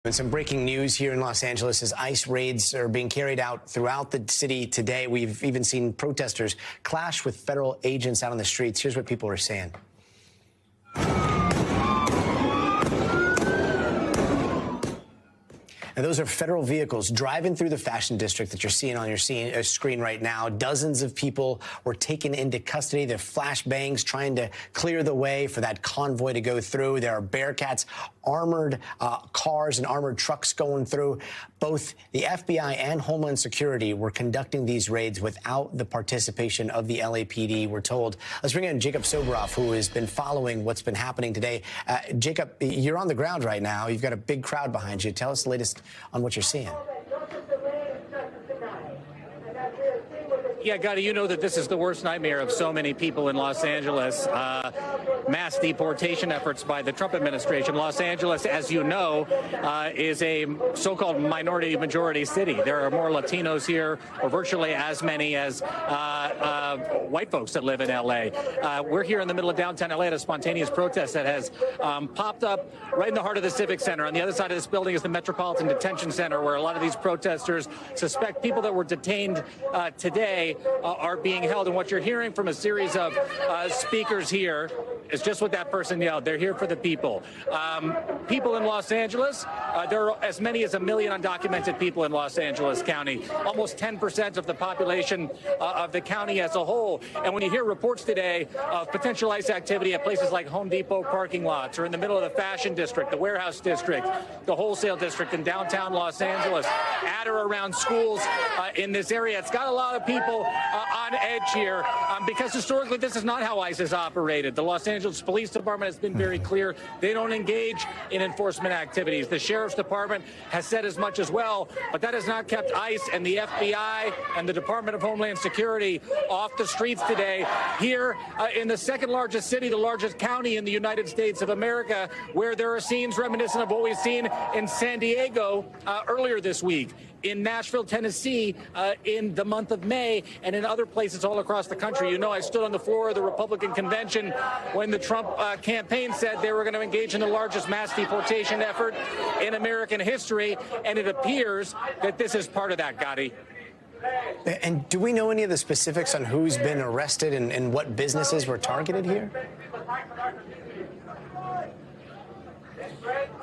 And some breaking news here in Los Angeles as ICE raids are being carried out throughout the city today. We've even seen protesters clash with federal agents out on the streets. Here's what people are saying. And those are federal vehicles driving through the fashion district that you're seeing on your screen right now. Dozens of people were taken into custody. They're flashbangs trying to clear the way for that convoy to go through. There are Bearcats, armored cars and armored trucks going through. Both the FBI and Homeland Security were conducting these raids without the participation of the LAPD, we're told. Let's bring in Jacob Soboroff, who has been following what's been happening today. Jacob, you're on the ground right now. You've got a big crowd behind you. Tell us the latest on what you're seeing. Yeah, Gotti, you know that this is the worst nightmare of so many people in Los Angeles. Mass deportation efforts by the Trump administration. Los Angeles, as you know, is a so-called minority-majority city. There are more Latinos here, or virtually as many as white folks that live in L.A. We're here in the middle of downtown L.A. at a spontaneous protest that has popped up right in the heart of the Civic Center. On the other side of this building is the Metropolitan Detention Center, where a lot of these protesters suspect people that were detained today are being held. And what you're hearing from a series of speakers here is just what that person yelled. They're here for the people. People in Los Angeles, there are as many as 1 million undocumented people in Los Angeles County, almost 10% of the population of the county as a whole. And when you hear reports today of potential ICE activity at places like Home Depot parking lots, or in the middle of the fashion district, the warehouse district, the wholesale district in downtown Los Angeles, at or around schools in this area, it's got a lot of people on edge here because historically this is not how ICE has operated. The Los Angeles Police Department has been very clear. They don't engage in enforcement activities. The Sheriff's Department has said as much as well, but that has not kept ICE and the FBI and the Department of Homeland Security off the streets today. Here in the second largest city, the largest county in the United States of America, where there are scenes reminiscent of what we've seen in San Diego earlier this week, in Nashville, Tennessee, in the month of May, and in other places all across the country. You know, I stood on the floor of the Republican convention when the Trump campaign said they were going to engage in the largest mass deportation effort in American history, and it appears that this is part of that, Gotti. And do we know any of the specifics on who's been arrested and what businesses were targeted here?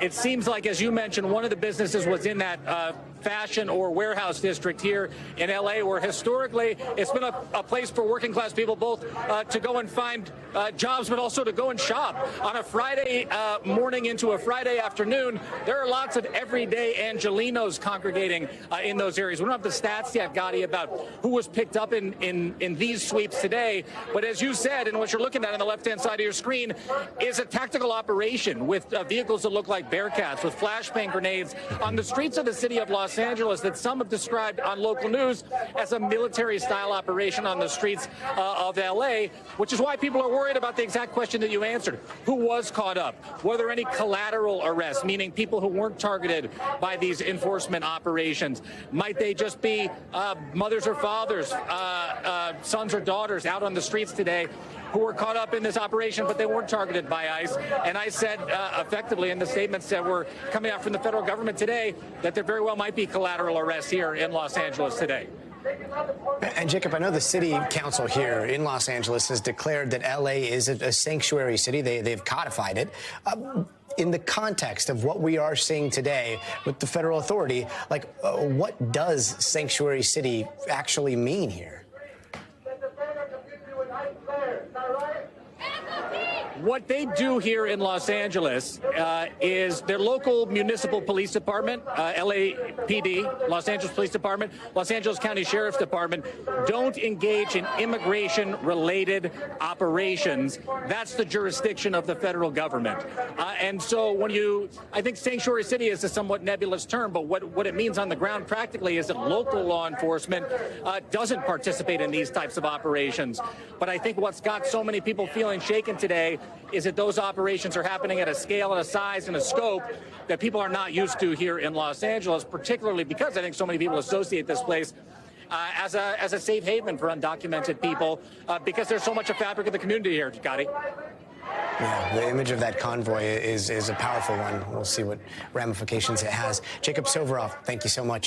It seems like, as you mentioned, one of the businesses was in that fashion or warehouse district here in L.A., where historically it's been a place for working class people both to go and find jobs, but also to go and shop. On a Friday morning into a Friday afternoon, there are lots of everyday Angelenos congregating in those areas. We don't have the stats yet, Gotti, about who was picked up in these sweeps today. But as you said, and what you're looking at on the left-hand side of your screen is a tactical operation with vehicles that look like Bearcats, with flashbang grenades on the streets of the city of Los Angeles that some have described on local news as a military-style operation on the streets of L.A., which is why people are worried about the exact question that you answered. Who was caught up? Were there any collateral arrests, meaning people who weren't targeted by these enforcement operations? Might they just be mothers or fathers, sons or daughters out on the streets today who were caught up in this operation, but they weren't targeted by ICE? And I said effectively in the statements that were coming out from the federal government today that there very well might be collateral arrests here in Los Angeles today. And Jacob, I know the city council here in Los Angeles has declared that L.A. is a sanctuary city. They've codified it. In the context of what we are seeing today with the federal authority, like what does sanctuary city actually mean here? What they do here in Los Angeles is their local municipal police department, LAPD, Los Angeles Police Department, Los Angeles County Sheriff's Department, don't engage in immigration-related operations. That's the jurisdiction of the federal government. And so when I think sanctuary city is a somewhat nebulous term, but what it means on the ground practically is that local law enforcement doesn't participate in these types of operations. But I think what's got so many people feeling shaken today is that those operations are happening at a scale and a size and a scope that people are not used to here in Los Angeles, particularly because I think so many people associate this place as a safe haven for undocumented people because there's so much a fabric of the community here, Gotti. Yeah, the image of that convoy is a powerful one. We'll see what ramifications it has. Jacob Soveroff, thank you so much.